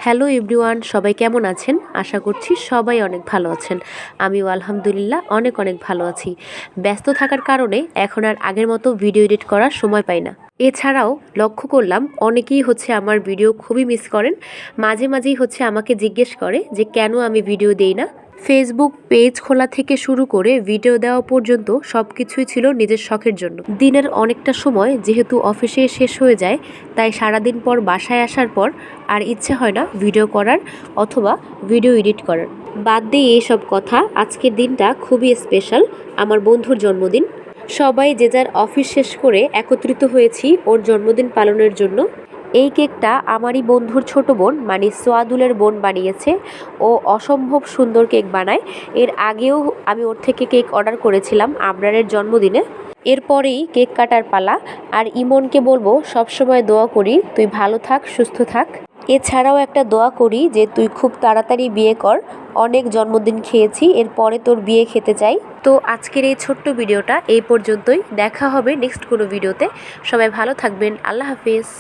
Hello everyone, সবাই কেমন আছেন? আশা করছি সবাই অনেক ভালো আছেন। আমিও আলহামদুলিল্লাহ অনেক ভালো আছি। ব্যস্ত থাকার কারণে এখন আর আগের মতো ভিডিও এডিট করার সময় পাই না। এছাড়াও লক্ষ্য করলাম অনেকেই আমার ভিডিও খুবই মিস করেন। মাঝে মাঝেই আমাকে জিজ্ঞেস করে যে কেন আমি ভিডিও দেই না। ফেসবুক পেজ খোলা থেকে শুরু করে ভিডিও দেওয়া পর্যন্ত সব কিছুই ছিল নিজের শখের জন্য। দিনের অনেকটা সময় যেহেতু অফিসে শেষ হয়ে যায়, তাই সারাদিন পর বাসায় আসার পর আর ইচ্ছে হয় না ভিডিও করার অথবা ভিডিও এডিট করার। বাদ দিয়ে এইসব কথা, আজকের দিনটা খুবই স্পেশাল, আমার বন্ধুর জন্মদিন। সবাই যে যার অফিস শেষ করে একত্রিত হয়েছি ওর জন্মদিন পালনের জন্য। এই কেকটা আমারই বন্ধুর ছোট বোন মানে সোয়াদুলের বোন বানিয়েছে। ও অসম্ভব সুন্দর কেক বানায়। এর আগেও আমি ওর থেকে কেক অর্ডার করেছিলাম আবরারের জন্মদিনে। এরপরেই কেক কাটার পালা। আর ইমনকে বলবো সবসময় দোয়া করি তুই ভালো থাক, সুস্থ থাক। এছাড়াও একটা দোয়া করি যে তুই খুব তাড়াতাড়ি বিয়ে কর। অনেক জন্মদিন খেয়েছি, এরপরে তোর বিয়ে খেতে চাই। তো আজকের এই ছোট্ট ভিডিওটা এই পর্যন্তই। দেখা হবে নেক্সট কোনো ভিডিওতে। সবাই ভালো থাকবেন। আল্লাহ হাফিজ।